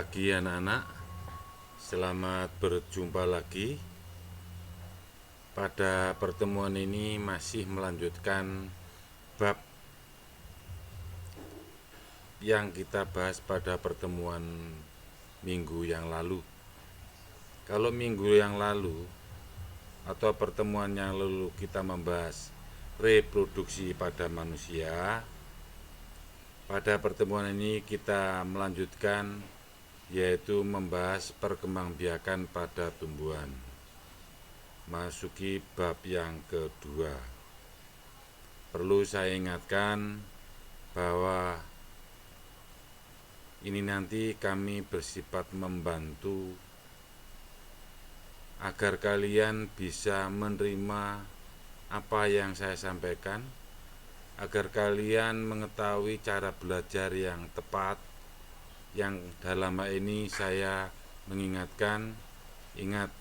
pagi anak-anak, selamat berjumpa lagi. Pada pertemuan ini masih melanjutkan bab yang kita bahas pada pertemuan minggu yang lalu. Kalau minggu yang lalu atau pertemuan yang lalu kita membahas reproduksi pada manusia, pada pertemuan ini kita melanjutkan yaitu membahas perkembangbiakan pada tumbuhan. Masuki bab yang kedua. Perlu saya ingatkan bahwa ini nanti kami bersifat membantu agar kalian bisa menerima apa yang saya sampaikan, agar kalian mengetahui cara belajar yang tepat, yang dalam hal ini saya mengingatkan, ingat,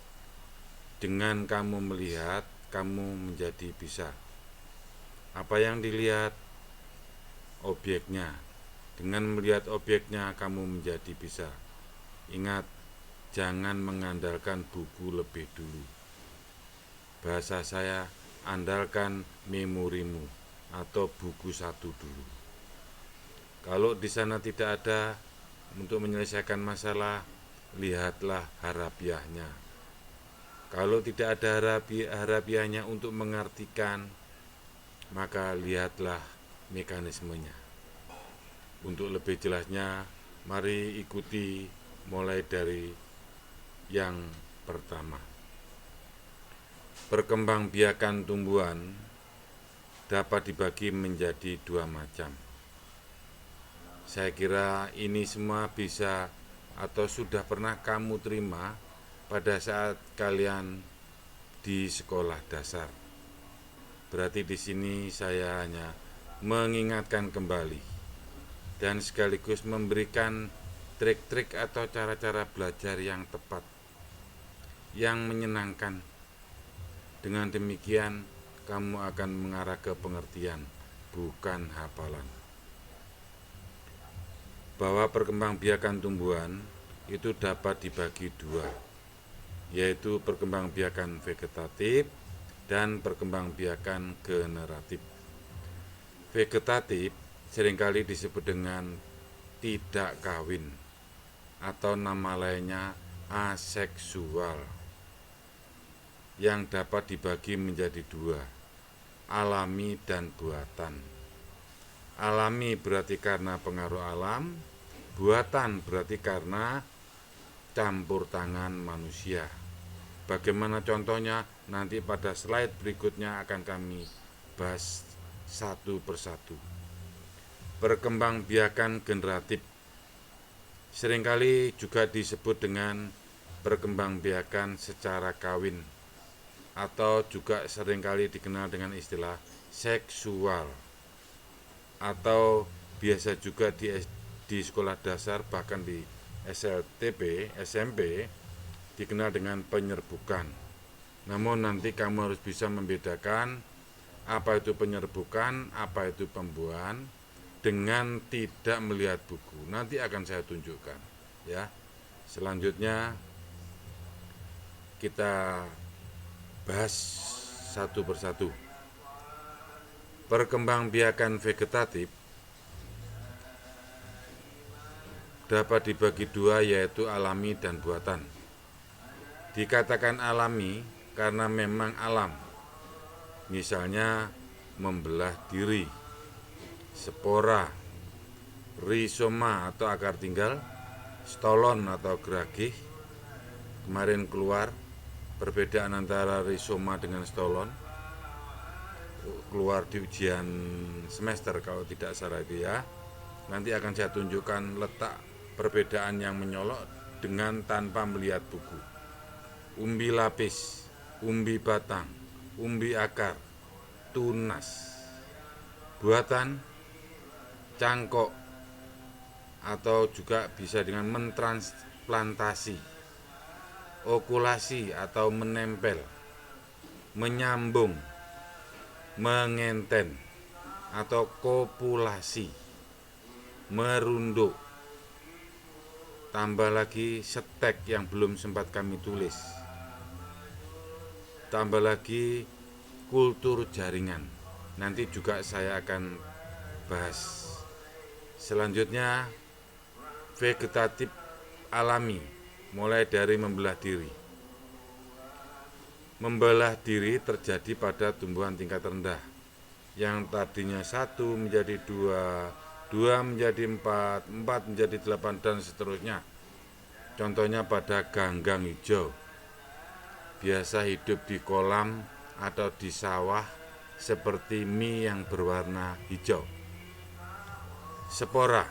dengan kamu melihat, kamu menjadi bisa. Apa yang dilihat? Objeknya. Dengan melihat objeknya, kamu menjadi bisa. Ingat, jangan mengandalkan buku lebih dulu. Bahasa saya, andalkan memorimu atau buku satu dulu. Kalau di sana tidak ada, untuk menyelesaikan masalah, lihatlah harapiahnya. Kalau tidak ada harapiahnya untuk mengartikan, maka lihatlah mekanismenya. Untuk lebih jelasnya, mari ikuti mulai dari yang pertama. Perkembangbiakan tumbuhan dapat dibagi menjadi dua macam. Saya kira ini semua bisa atau sudah pernah kamu terima pada saat kalian di sekolah dasar. Berarti di sini saya hanya mengingatkan kembali dan sekaligus memberikan trik-trik atau cara-cara belajar yang tepat, yang menyenangkan. Dengan demikian, kamu akan mengarah ke pengertian, bukan hafalan. Bahwa perkembangbiakan tumbuhan itu dapat dibagi dua, yaitu perkembangbiakan vegetatif dan perkembangbiakan generatif. Vegetatif seringkali disebut dengan tidak kawin atau nama lainnya aseksual, yang dapat dibagi menjadi dua, alami dan buatan. Alami berarti karena pengaruh alam, buatan berarti karena campur tangan manusia. Bagaimana contohnya? Nanti pada slide berikutnya akan kami bahas satu persatu. Perkembangbiakan generatif seringkali juga disebut dengan perkembangbiakan secara kawin atau juga seringkali dikenal dengan istilah seksual, atau biasa juga di sekolah dasar bahkan di SLTP, SMP dikenal dengan penyerbukan. Namun nanti kamu harus bisa membedakan apa itu penyerbukan, apa itu pembuahan dengan tidak melihat buku. Nanti akan saya tunjukkan, ya. Selanjutnya kita bahas satu persatu. Perkembangbiakan vegetatif dapat dibagi dua, yaitu alami dan buatan. Dikatakan alami karena memang alam, misalnya membelah diri, spora, rizoma atau akar tinggal, stolon atau geragih. Kemarin keluar perbedaan antara rizoma dengan stolon, keluar di ujian semester kalau tidak salah itu ya. Nanti akan saya tunjukkan letak perbedaan yang menyolok dengan tanpa melihat buku. Umbi lapis, umbi batang, umbi akar, tunas. Buatan, cangkok, atau juga bisa dengan mentransplantasi, okulasi atau menempel, menyambung, mengenten, atau kopulasi, merunduk, tambah lagi stek yang belum sempat kami tulis, tambah lagi kultur jaringan. Nanti juga saya akan bahas. Selanjutnya vegetatif alami, mulai dari membelah diri. Membelah diri terjadi pada tumbuhan tingkat rendah, yang tadinya 1 menjadi 2, 2 menjadi 4, 4 menjadi 8, dan seterusnya. Contohnya pada ganggang hijau, biasa hidup di kolam atau di sawah seperti mie yang berwarna hijau. Spora.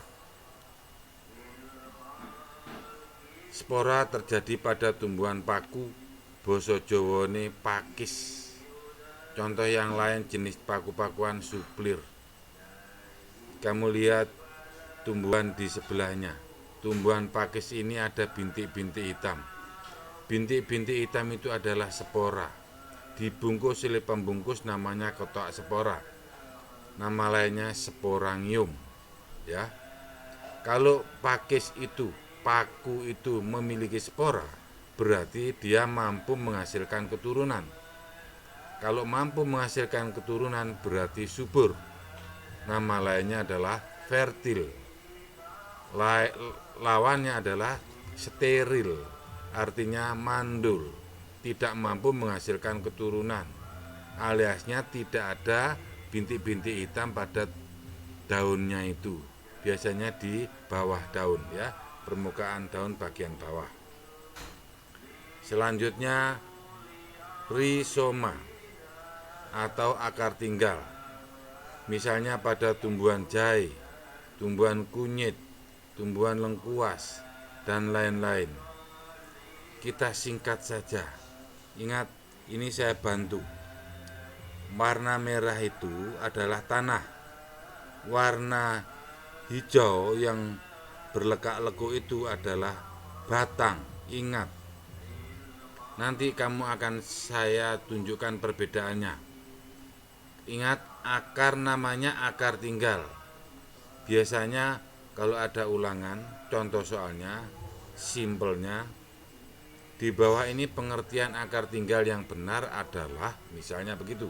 Spora terjadi pada tumbuhan paku, basa Jawane pakis. Contoh yang lain jenis paku-pakuan suplir. Kamu lihat tumbuhan di sebelahnya. Tumbuhan pakis ini ada bintik-bintik hitam. Bintik-bintik hitam itu adalah spora. Dibungkus oleh pembungkus namanya kotak spora. Nama lainnya sporangium. Ya. Kalau pakis itu, paku itu memiliki spora, berarti dia mampu menghasilkan keturunan. Kalau mampu menghasilkan keturunan berarti subur. Nama lainnya adalah fertil. Lawannya adalah steril, artinya mandul, tidak mampu menghasilkan keturunan, aliasnya tidak ada bintik-bintik hitam pada daunnya itu, biasanya di bawah daun, ya, permukaan daun bagian bawah. Selanjutnya rizoma atau akar tinggal, misalnya pada tumbuhan jahe, tumbuhan kunyit, tumbuhan lengkuas, dan lain-lain. Kita singkat saja. Ingat, ini saya bantu. Warna merah itu adalah tanah. Warna hijau yang berlekak-lekuk itu adalah batang. Ingat. Nanti kamu akan saya tunjukkan perbedaannya. Ingat, akar namanya akar tinggal. Biasanya kalau ada ulangan, contoh soalnya, simpelnya, di bawah ini pengertian akar tinggal yang benar adalah, misalnya begitu.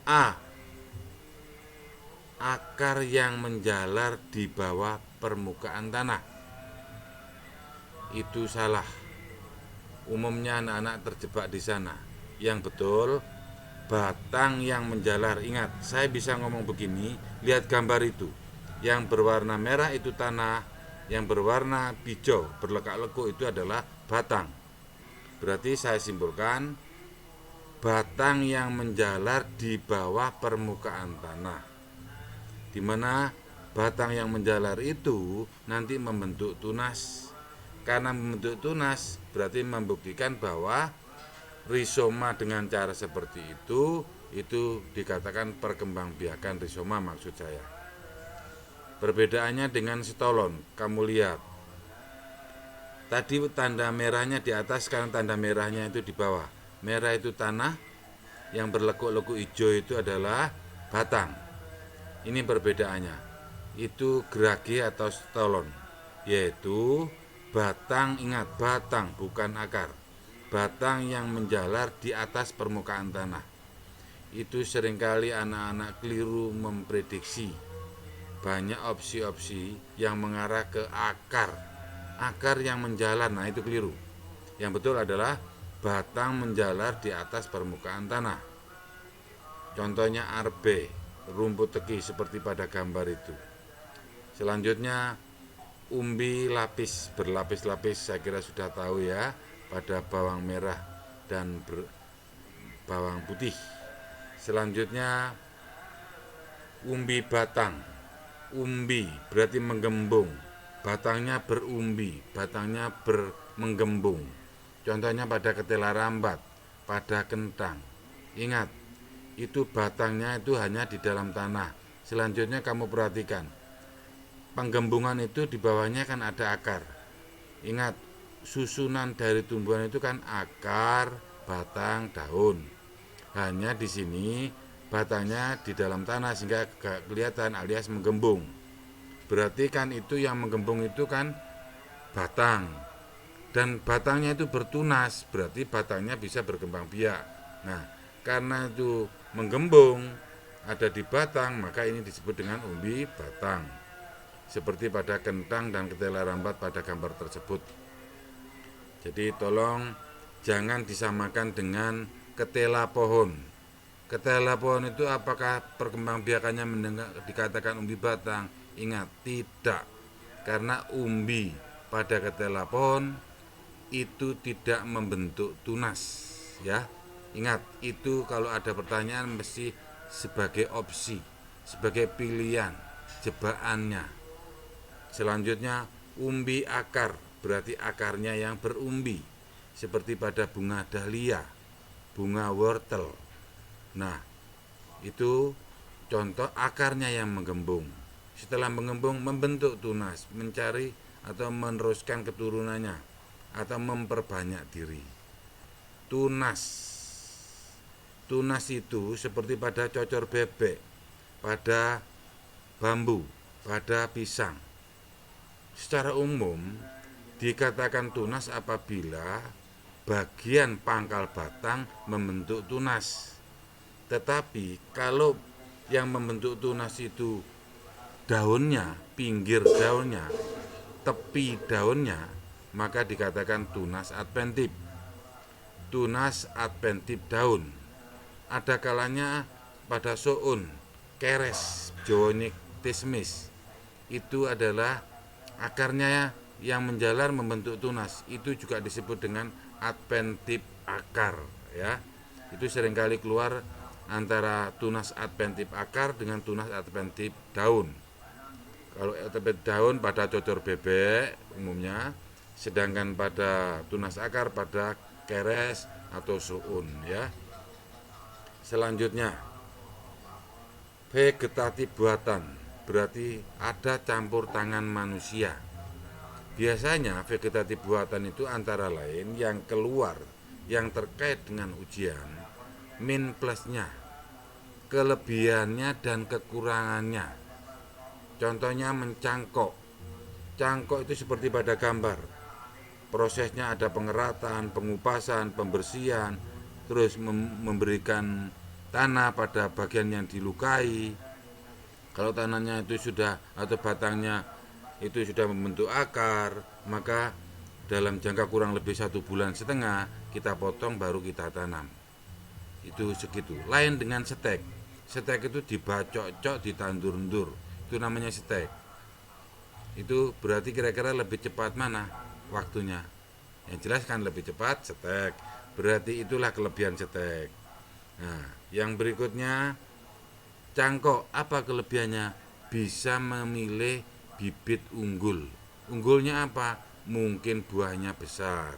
A. Akar yang menjalar di bawah permukaan tanah. Itu salah. Umumnya anak-anak terjebak di sana. Yang betul, batang yang menjalar. Ingat, saya bisa ngomong begini, lihat gambar itu. Yang berwarna merah itu tanah, yang berwarna hijau berlekak-lekuk itu adalah batang. Berarti saya simpulkan, batang yang menjalar di bawah permukaan tanah, di mana batang yang menjalar itu nanti membentuk tunas. Karena membentuk tunas berarti membuktikan bahwa rizoma dengan cara seperti itu dikatakan perkembangbiakan rizoma, maksud saya. Perbedaannya dengan stolon, kamu lihat. Tadi tanda merahnya di atas, sekarang tanda merahnya itu di bawah. Merah itu tanah, yang berlekuk-lekuk hijau itu adalah batang. Ini perbedaannya. Itu gerage atau stolon, yaitu batang, ingat batang bukan akar. Batang yang menjalar di atas permukaan tanah. Itu seringkali anak-anak keliru memprediksi. Banyak opsi-opsi yang mengarah ke akar. Akar yang menjalar, nah itu keliru. Yang betul adalah batang menjalar di atas permukaan tanah. Contohnya arbe, rumput teki seperti pada gambar itu. Selanjutnya umbi lapis, berlapis-lapis, saya kira sudah tahu ya, pada bawang merah dan bawang putih. Selanjutnya umbi batang. Umbi berarti menggembung, batangnya berumbi, batangnya menggembung. Contohnya pada ketela rambat, pada kentang. Ingat, itu batangnya itu hanya di dalam tanah. Selanjutnya kamu perhatikan, penggembungan itu di bawahnya kan ada akar. Ingat, susunan dari tumbuhan itu kan akar, batang, daun. Hanya di sini batangnya di dalam tanah sehingga gak kelihatan alias menggembung. Berarti kan itu yang menggembung itu kan batang, dan batangnya itu bertunas, berarti batangnya bisa berkembang biak. Nah, karena itu menggembung ada di batang, maka ini disebut dengan umbi batang. Seperti pada kentang dan ketela rambat pada gambar tersebut. Jadi tolong jangan disamakan dengan ketela pohon. Ketela pohon itu apakah perkembangbiakannya dikatakan umbi batang? Ingat, tidak. Karena umbi pada ketela pohon itu tidak membentuk tunas, ya. Ingat, itu kalau ada pertanyaan mesti sebagai opsi, sebagai pilihan, jebakannya. Selanjutnya, umbi akar, berarti akarnya yang berumbi, seperti pada bunga dahlia, bunga wortel. Nah, itu contoh akarnya yang menggembung. Setelah menggembung, membentuk tunas, mencari atau meneruskan keturunannya, atau memperbanyak diri. Tunas itu seperti pada cocor bebek, pada bambu, pada pisang. Secara umum dikatakan tunas apabila bagian pangkal batang membentuk tunas. Tetapi kalau yang membentuk tunas itu daunnya, pinggir daunnya, tepi daunnya, maka dikatakan tunas adventip. Tunas adventip daun. Ada kalanya pada soun, keres, jonik, tismis. Itu adalah akarnya yang menjalar membentuk tunas. Itu juga disebut dengan adventip akar, ya. Itu seringkali keluar antara tunas adventip akar dengan tunas adventip daun. Kalau adventip daun pada cocor bebek umumnya, sedangkan pada tunas akar pada keres atau suun, ya. Selanjutnya, vegetatif buatan, berarti ada campur tangan manusia. Biasanya vegetatif buatan itu antara lain yang keluar, yang terkait dengan ujian, min plusnya, kelebihannya dan kekurangannya. Contohnya mencangkok. Cangkok itu seperti pada gambar. Prosesnya ada pengeratan, pengupasan, pembersihan, terus memberikan tanah pada bagian yang dilukai. Kalau tanahnya itu sudah atau batangnya itu sudah membentuk akar, maka dalam jangka kurang lebih 1,5 bulan kita potong baru kita tanam. Itu segitu. Lain dengan setek. Setek itu dibacok-cok, ditandur-ndur. Itu namanya setek. Itu berarti kira-kira lebih cepat mana waktunya? Yang jelas kan lebih cepat setek. Berarti itulah kelebihan setek. Nah, yang berikutnya cangkok. Apa kelebihannya? Bisa memilih bibit unggul. Unggulnya apa? Mungkin buahnya besar,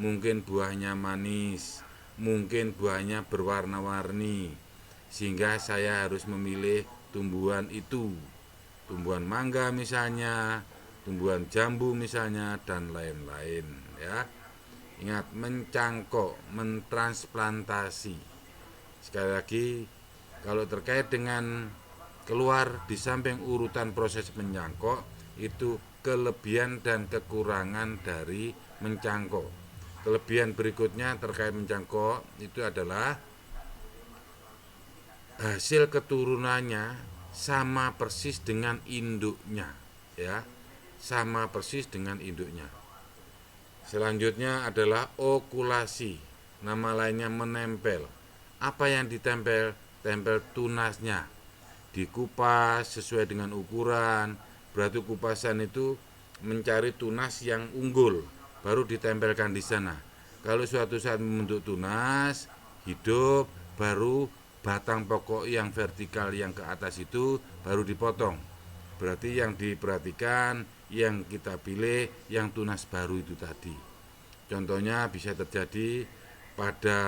mungkin buahnya manis, mungkin buahnya berwarna-warni, sehingga saya harus memilih tumbuhan itu. Tumbuhan mangga misalnya, tumbuhan jambu misalnya, dan lain-lain, ya. Ingat, mencangkok, mentransplantasi. Sekali lagi, kalau terkait dengan keluar di samping urutan proses mencangkok, itu kelebihan dan kekurangan dari mencangkok. Kelebihan berikutnya terkait mencangkok itu adalah hasil keturunannya sama persis dengan induknya, ya. Sama persis dengan induknya. Selanjutnya adalah okulasi, nama lainnya menempel. Apa yang ditempel? Tempel tunasnya. Dikupas sesuai dengan ukuran, berarti kupasan itu mencari tunas yang unggul, baru ditempelkan di sana. Kalau suatu saat membentuk tunas, hidup, baru batang pokok yang vertikal yang ke atas itu baru dipotong. Berarti yang diperhatikan, yang kita pilih, yang tunas baru itu tadi. Contohnya bisa terjadi pada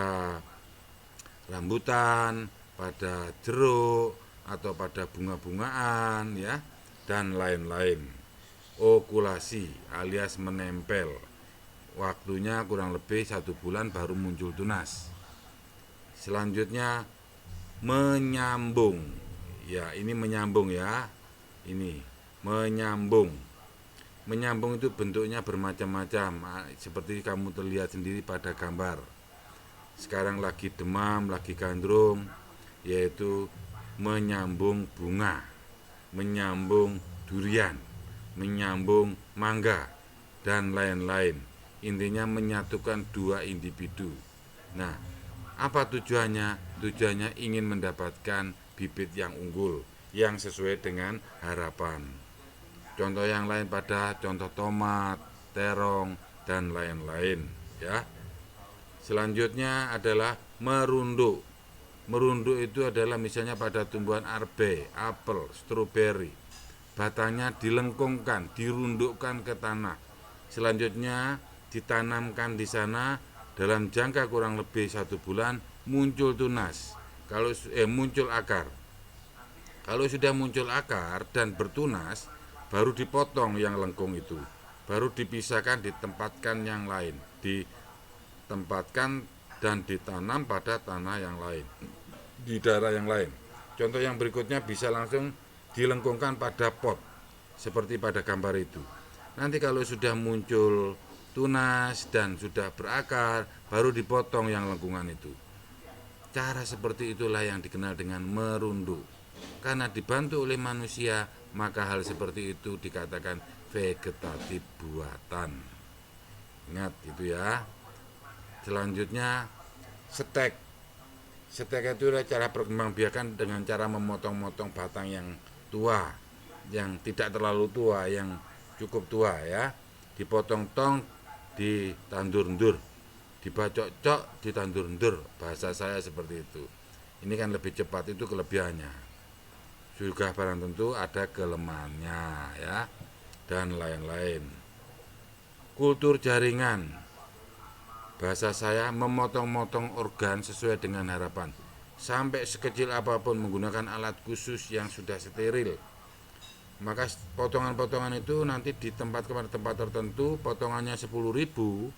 rambutan, pada jeruk, atau pada bunga-bungaan, ya, dan lain-lain. Okulasi alias menempel. Waktunya kurang lebih 1 bulan baru muncul tunas. Selanjutnya menyambung. Ya, ini menyambung, ya. Ini menyambung. Menyambung itu bentuknya bermacam-macam, seperti kamu terlihat sendiri pada gambar. Sekarang lagi demam, lagi gandrung, yaitu menyambung bunga, menyambung durian, menyambung mangga, dan lain-lain. Intinya menyatukan dua individu. Nah, apa tujuannya? Tujuannya ingin mendapatkan bibit yang unggul, yang sesuai dengan harapan. Contoh yang lain pada contoh tomat, terong, dan lain-lain, ya. Selanjutnya adalah merunduk. Merunduk itu adalah misalnya pada tumbuhan arbe, apel, stroberi. Batangnya dilengkungkan, dirundukkan ke tanah. Selanjutnya ditanamkan di sana dalam jangka kurang lebih 1 bulan muncul tunas. Muncul akar. Kalau sudah muncul akar dan bertunas, baru dipotong yang lengkung itu. Baru dipisahkan, ditempatkan yang lain. Ditempatkan dan ditanam pada tanah yang lain, di daerah yang lain. Contoh yang berikutnya bisa langsung dilengkungkan pada pot, seperti pada gambar itu. Nanti kalau sudah muncul tunas dan sudah berakar, baru dipotong yang lengkungan itu. Cara seperti itulah yang dikenal dengan merunduk. Karena dibantu oleh manusia, maka hal seperti itu dikatakan vegetatif buatan. Ingat itu ya. Selanjutnya stek. Stek itu adalah cara perkembangbiakan dengan cara memotong-motong batang yang tua, yang tidak terlalu tua, yang cukup tua ya. Dipotong-tong, ditandur-ndur, dibacok-cok, ditandur-ndur. Bahasa saya seperti itu. Ini kan lebih cepat, itu kelebihannya. Juga barang tentu ada kelemahannya ya, dan lain-lain. Kultur jaringan. Bahasa saya memotong-motong organ sesuai dengan harapan. Sampai sekecil apapun menggunakan alat khusus yang sudah steril. Maka potongan-potongan itu nanti ditempatkan pada tempat tertentu, potongannya 10.000,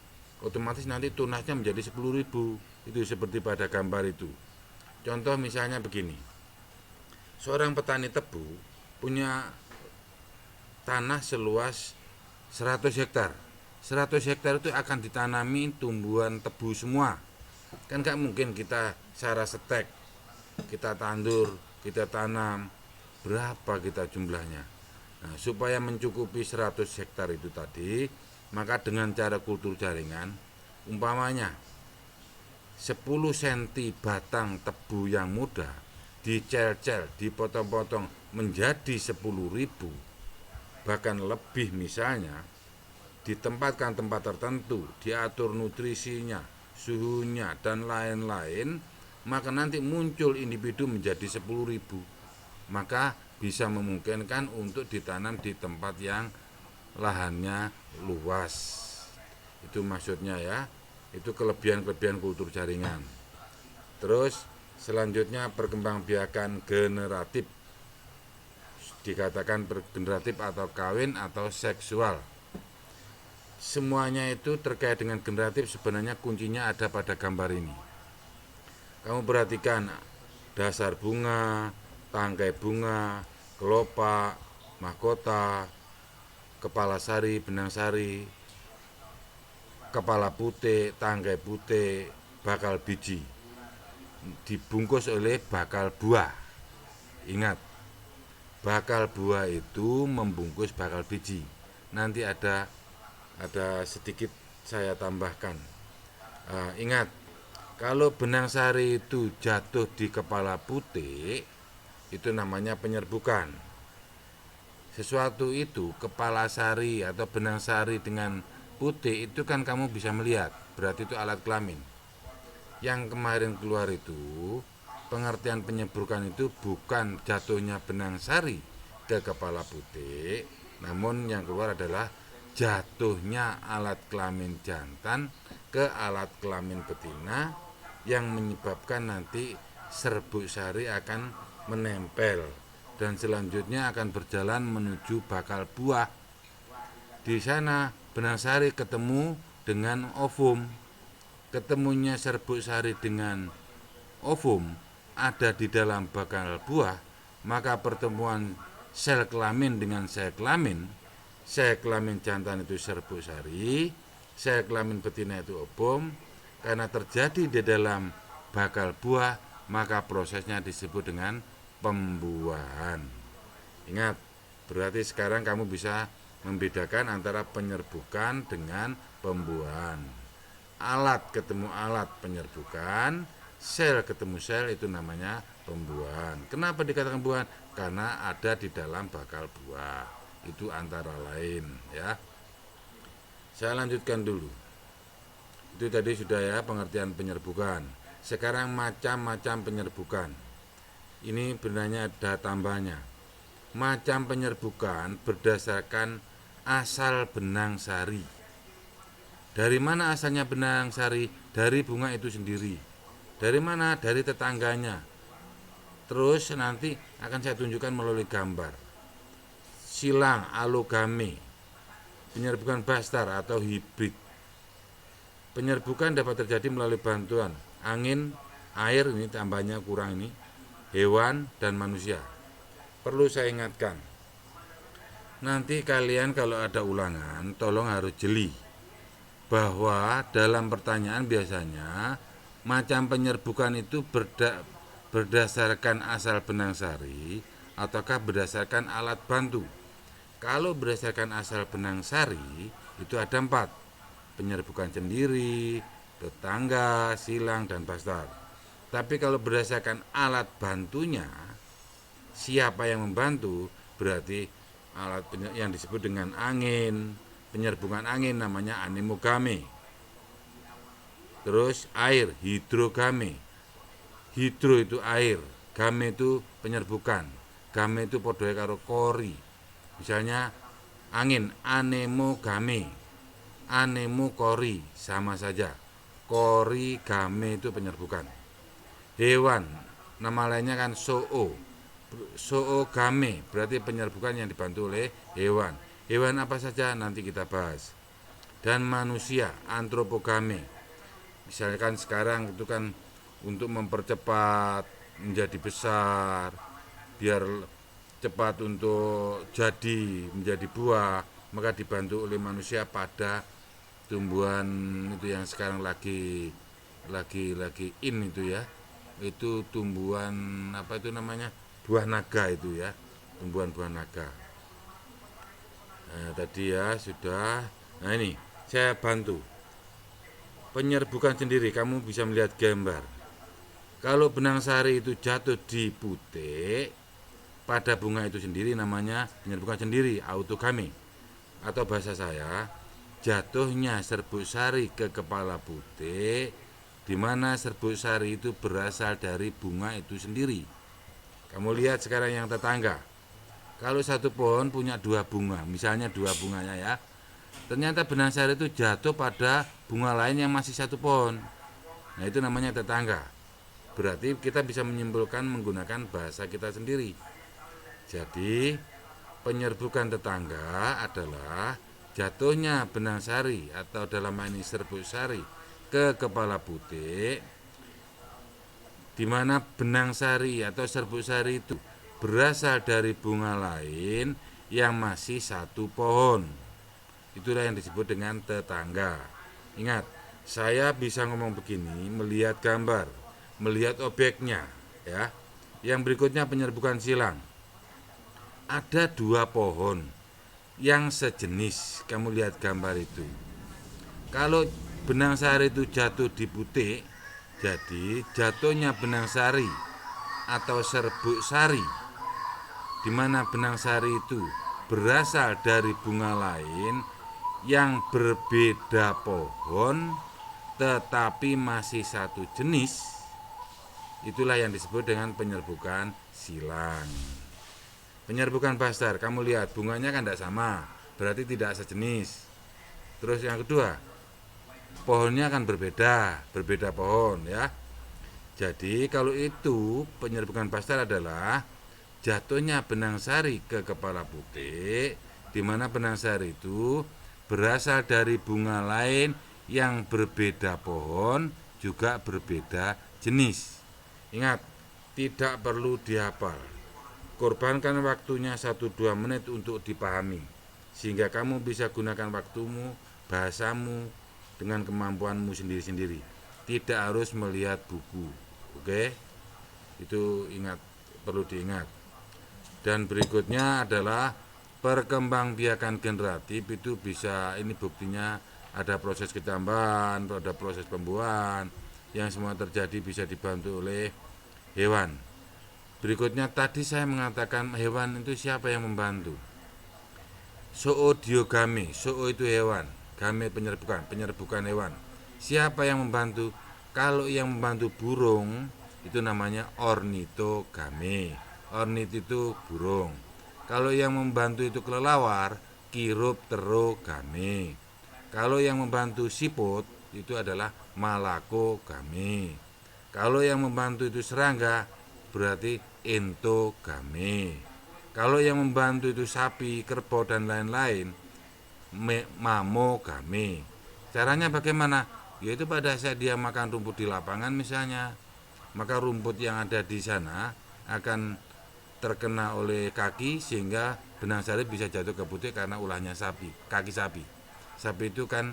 otomatis nanti tunasnya menjadi 10.000. Itu seperti pada gambar itu. Contoh misalnya begini. Seorang petani tebu punya tanah seluas 100 hektar. 100 hektar itu akan ditanami tumbuhan tebu semua. Kan gak mungkin kita secara stek, kita tandur, kita tanam, berapa kita jumlahnya. Nah, supaya mencukupi 100 hektar itu tadi, maka dengan cara kultur jaringan, umpamanya 10 cm batang tebu yang muda, dicel-cel, dipotong-potong menjadi 10.000, bahkan lebih misalnya, ditempatkan tempat tertentu, diatur nutrisinya, suhunya, dan lain-lain, maka nanti muncul individu menjadi 10.000. Maka bisa memungkinkan untuk ditanam di tempat yang lahannya luas. Itu maksudnya ya, itu kelebihan-kelebihan kultur jaringan. Terus selanjutnya perkembangbiakan generatif. Dikatakan generatif atau kawin atau seksual. Semuanya itu terkait dengan generatif, sebenarnya kuncinya ada pada gambar ini. Kamu perhatikan dasar bunga, tangkai bunga, kelopak, mahkota, kepala sari, benang sari, kepala putih, tangkai putih, bakal biji. Dibungkus oleh bakal buah. Ingat, bakal buah itu membungkus bakal biji. Nanti ada sedikit saya tambahkan. Ingat, kalau benang sari itu jatuh di kepala putih, itu namanya penyerbukan. Sesuatu itu, kepala sari atau benang sari dengan putih, itu kan kamu bisa melihat, berarti itu alat kelamin. Yang kemarin keluar itu, pengertian penyerbukan itu bukan jatuhnya benang sari ke kepala putih, namun yang keluar adalah jatuhnya alat kelamin jantan ke alat kelamin betina, yang menyebabkan nanti serbuk sari akan menempel dan selanjutnya akan berjalan menuju bakal buah. Di sana benang sari ketemu dengan ovum. Ketemunya serbuk sari dengan ovum ada di dalam bakal buah, maka pertemuan sel kelamin dengan sel kelamin sel kelamin jantan itu serbuk sari, sel kelamin betina itu ovum. Karena terjadi di dalam bakal buah, maka prosesnya disebut dengan pembuahan. Ingat, berarti sekarang kamu bisa membedakan antara penyerbukan dengan pembuahan. Alat ketemu alat penyerbukan, sel ketemu sel, itu namanya pembuahan. Kenapa dikatakan pembuahan? Karena ada di dalam bakal buah. Itu antara lain, ya. Saya lanjutkan dulu. Itu tadi sudah ya pengertian penyerbukan. Sekarang macam-macam penyerbukan. Ini benarnya ada tambahnya. Macam penyerbukan berdasarkan asal benang sari. Dari mana asalnya benang sari? Dari bunga itu sendiri. Dari mana? Dari tetangganya. Terus nanti akan saya tunjukkan melalui gambar. Silang, alogame, penyerbukan bastar atau hibrid. Penyerbukan dapat terjadi melalui bantuan angin, air, ini tambahnya kurang ini, hewan, dan manusia. Perlu saya ingatkan, nanti kalian kalau ada ulangan, tolong harus jeli bahwa dalam pertanyaan biasanya macam penyerbukan itu berdasarkan asal benang sari ataukah berdasarkan alat bantu. Kalau berdasarkan asal benang sari itu ada 4, penyerbukan sendiri, tetangga, silang, dan bastar. Tapi kalau berdasarkan alat bantunya, siapa yang membantu, berarti alat yang disebut dengan angin, penyerbukan angin namanya anemogame. Terus air, hidrogame. Hidro itu air, game itu penyerbukan. Game itu podoe karo kori. Misalnya angin, anemogame, anemo kori, sama saja. Kori game itu penyerbukan. Hewan, nama lainnya kan soo. Soo game berarti penyerbukan yang dibantu oleh hewan. Hewan apa saja nanti kita bahas. Dan manusia, antropogame. Misalkan sekarang itu kan untuk mempercepat menjadi besar, biar cepat untuk jadi menjadi buah, maka dibantu oleh manusia pada tumbuhan itu yang sekarang lagi in itu ya. Itu tumbuhan apa itu namanya? Buah naga itu ya. Tumbuhan buah naga. Nah, tadi ya sudah. Nah, ini saya bantu. Penyerbukan sendiri, kamu bisa melihat gambar. Kalau benang sari itu jatuh di putik pada bunga itu sendiri, namanya penyerbukan sendiri, autogame. Atau bahasa saya, jatuhnya serbuk sari ke kepala putik, di mana serbuk sari itu berasal dari bunga itu sendiri. Kamu lihat sekarang yang tetangga. Kalau satu pohon punya 2 bunga, misalnya 2 bunganya ya, ternyata benang sari itu jatuh pada bunga lain yang masih satu pohon. Nah, itu namanya tetangga. Berarti kita bisa menyimpulkan menggunakan bahasa kita sendiri. Jadi penyerbukan tetangga adalah jatuhnya benang sari atau dalam ini serbuk sari ke kepala putik, di mana benang sari atau serbuk sari itu berasal dari bunga lain yang masih satu pohon. Itulah yang disebut dengan tetangga. Ingat, saya bisa ngomong begini, melihat gambar, melihat objeknya, ya. Yang berikutnya penyerbukan silang. Ada 2 pohon yang sejenis, kamu lihat gambar itu. Kalau benang sari itu jatuh di putik, jadi jatuhnya benang sari atau serbuk sari, di mana benang sari itu berasal dari bunga lain yang berbeda pohon tetapi masih satu jenis, itulah yang disebut dengan penyerbukan silang. Penyerbukan bastar, kamu lihat bunganya kan tidak sama, berarti tidak sejenis. Terus yang kedua, pohonnya kan berbeda pohon ya. Jadi kalau itu penyerbukan bastar adalah jatuhnya benang sari ke kepala putik, di mana benang sari itu berasal dari bunga lain yang berbeda pohon, juga berbeda jenis. Ingat, tidak perlu dihafal. Korbankan waktunya 1-2 menit untuk dipahami. sehingga kamu bisa gunakan waktumu, bahasamu dengan kemampuanmu sendiri-sendiri. Tidak harus melihat buku. Oke? Itu perlu diingat. Dan berikutnya adalah perkembangbiakan generatif. Itu bisa, ini buktinya ada proses ketambahan, ada proses pembuahan, yang semua terjadi bisa dibantu oleh hewan. Berikutnya tadi saya mengatakan hewan itu siapa yang membantu? Zoodiogame, zoo itu hewan, game penyerbukan hewan. Siapa yang membantu? Kalau yang membantu burung itu namanya ornitogame. Ornit itu burung. Kalau yang membantu itu kelelawar, chiropterogame. Kalau yang membantu siput itu adalah malakogame. Kalau yang membantu itu serangga, berarti entogame. Kalau yang membantu itu sapi, kerbau dan lain-lain, mamogame. Caranya bagaimana? Yaitu pada saat dia makan rumput di lapangan misalnya, maka rumput yang ada di sana akan terkena oleh kaki sehingga benang sari bisa jatuh ke putih karena ulahnya sapi, kaki sapi. Sapi itu kan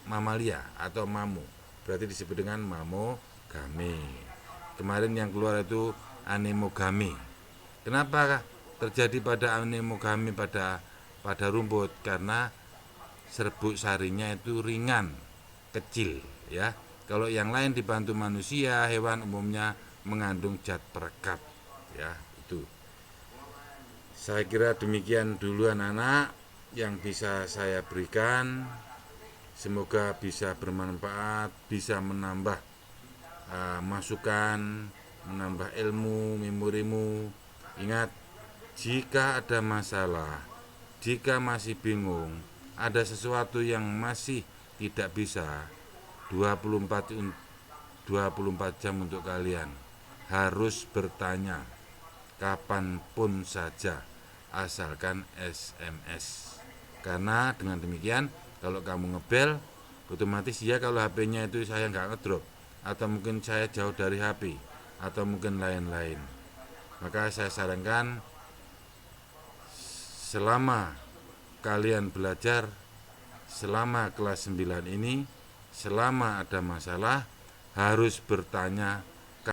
mamalia atau mamu, berarti disebut dengan mamogame. Kemarin yang keluar itu anemogame. Kenapa terjadi pada anemogame pada rumput? Karena serbuk sarinya itu ringan, kecil, ya. Kalau yang lain dibantu manusia, hewan umumnya mengandung zat perekat, ya. Itu. Saya kira demikian dulu anak-anak yang bisa saya berikan. Semoga bisa bermanfaat, bisa menambah masukan, menambah ilmu, memorimu. Ingat, jika ada masalah, jika masih bingung, ada sesuatu yang masih tidak bisa, 24 jam untuk kalian harus bertanya kapanpun saja, asalkan SMS. Karena dengan demikian, kalau kamu ngebel, otomatis ya kalau HP-nya itu saya nggak ngedrop, atau mungkin saya jauh dari HP, atau mungkin lain-lain. Maka saya sarankan selama kalian belajar, selama kelas 9 ini, selama ada masalah harus bertanya